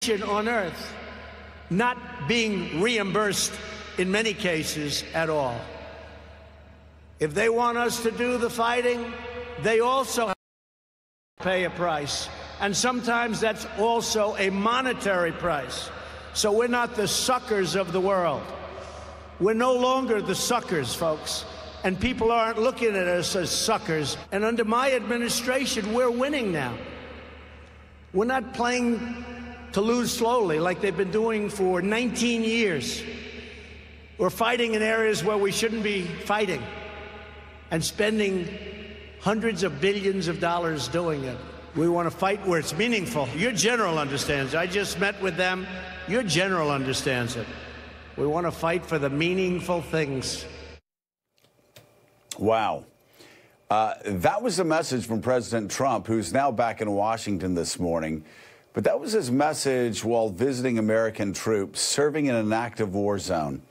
on earth not being reimbursed in many cases at all. If they want us to do the fighting, they also have to pay a price. And sometimes that's also a monetary price. So we're not the suckers of the world. We're no longer the suckers, folks. And people aren't looking at us as suckers. And under my administration, we're winning now. We're not playing to lose slowly like they've been doing for 19 years. We're fighting in areas where we shouldn't be fighting and spending hundreds of billions of dollars doing it. We want to fight where it's meaningful. Your general understands. I just met with them. Your general understands it. We want to fight for the meaningful things. Wow. That was the message from President Trump, who's now back in Washington this morning. But that was his message while visiting American troops serving in an active war zone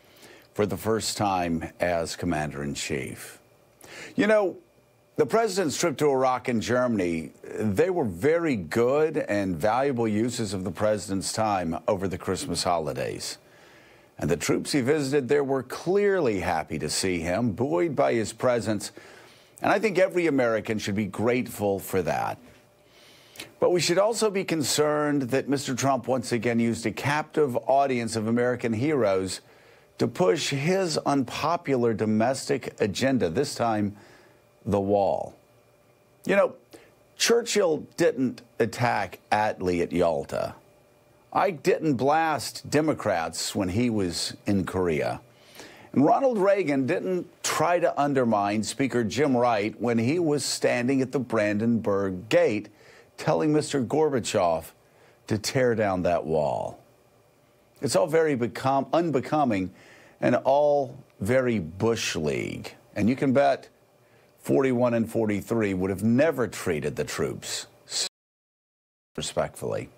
for the first time as Commander-in-Chief. You know, the president's trip to Iraq and Germany, they were very good and valuable uses of the president's time over the Christmas holidays. And the troops he visited there were clearly happy to see him, buoyed by his presence. And I think every American should be grateful for that. But we should also be concerned that Mr. Trump once again used a captive audience of American heroes to push his unpopular domestic agenda, this time the wall. You know, Churchill didn't attack Attlee at Yalta. Ike didn't blast Democrats when he was in Korea. And Ronald Reagan didn't try to undermine Speaker Jim Wright when he was standing at the Brandenburg Gate telling Mr. Gorbachev to tear down that wall. It's all very unbecoming and all very Bush League. And you can bet 41 and 43 would have never treated the troops respectfully.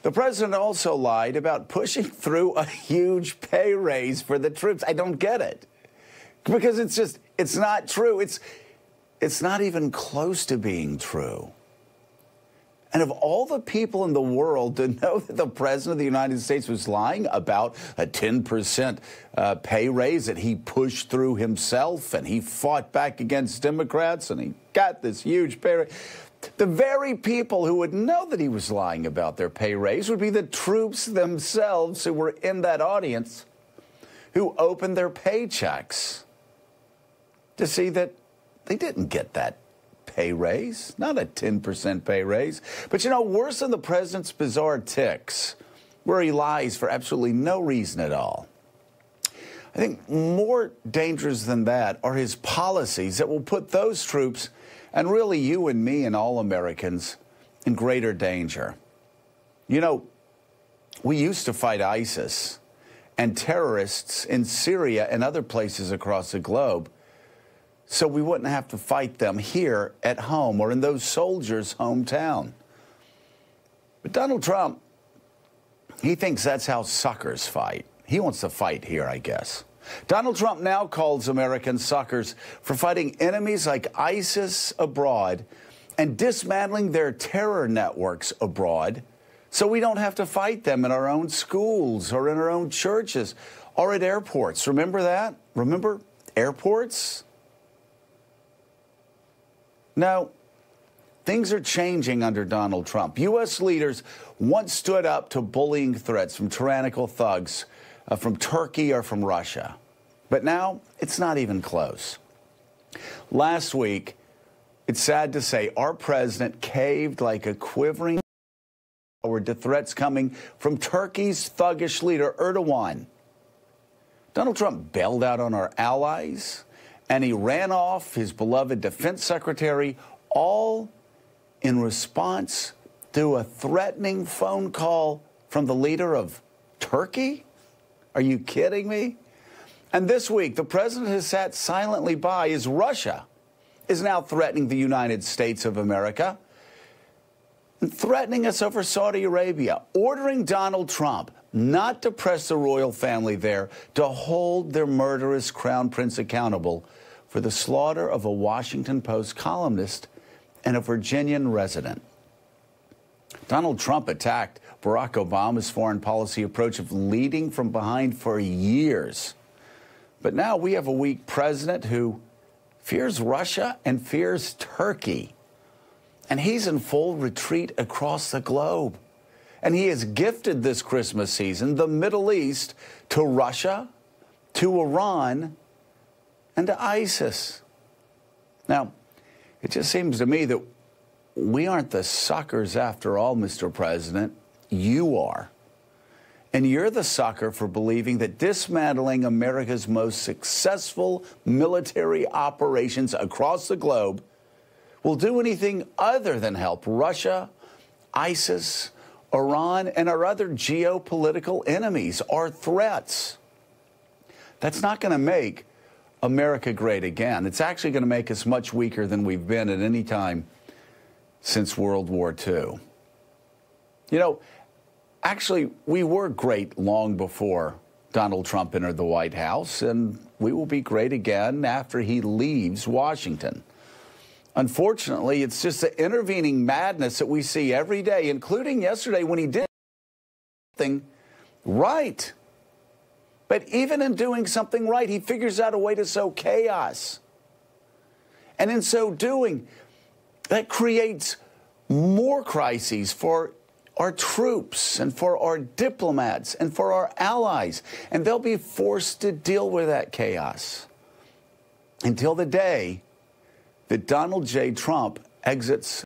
The president also lied about pushing through a huge pay raise for the troops. I don't get it. Because it's not true. It's not even close to being true. And of all the people in the world to know that the president of the United States was lying about a 10% pay raise that he pushed through himself, and he fought back against Democrats, and he got this huge pay raise. The very people who would know that he was lying about their pay raise would be the troops themselves who were in that audience, who opened their paychecks to see that they didn't get that pay raise, not a 10% pay raise. But, you know, worse than the president's bizarre tics, where he lies for absolutely no reason at all, I think more dangerous than that are his policies that will put those troops, and really you and me and all Americans, in greater danger. You know, we used to fight ISIS and terrorists in Syria and other places across the globe, so we wouldn't have to fight them here at home or in those soldiers' hometown. But Donald Trump, he thinks that's how suckers fight. He wants to fight here, I guess. Donald Trump now calls Americans suckers for fighting enemies like ISIS abroad and dismantling their terror networks abroad, so we don't have to fight them in our own schools or in our own churches or at airports. Remember that? Remember airports? Now, things are changing under Donald Trump. U.S. leaders once stood up to bullying threats from tyrannical thugs from Turkey or from Russia. But now, it's not even close. Last week, it's sad to say, our president caved like a quivering to threats coming from Turkey's thuggish leader, Erdogan. Donald Trump bailed out on our allies, and he ran off his beloved defense secretary, all in response to a threatening phone call from the leader of Turkey? Are you kidding me? And this week, the president has sat silently by as Russia is now threatening the United States of America and threatening us over Saudi Arabia, ordering Donald Trump not to press the royal family there to hold their murderous crown prince accountable for the slaughter of a Washington Post columnist and a Virginian resident. Donald Trump attacked Barack Obama's foreign policy approach of leading from behind for years. But now we have a weak president who fears Russia and fears Turkey. And he's in full retreat across the globe. And he has gifted this Christmas season the Middle East to Russia, to Iran, and to ISIS. Now, it just seems to me that we aren't the suckers after all, Mr. President. You are. And you're the sucker for believing that dismantling America's most successful military operations across the globe will do anything other than help Russia, ISIS, Iran, and our other geopolitical enemies, our threats. That's not going to make America great again. It's actually going to make us much weaker than we've been at any time since World War II. You know, actually, we were great long before Donald Trump entered the White House, and we will be great again after he leaves Washington. Unfortunately, it's just the intervening madness that we see every day, including yesterday when he did something right. But even in doing something right, he figures out a way to sow chaos. And in so doing, that creates more crises for our troops and for our diplomats and for our allies. And they'll be forced to deal with that chaos until the day that Donald J. Trump exits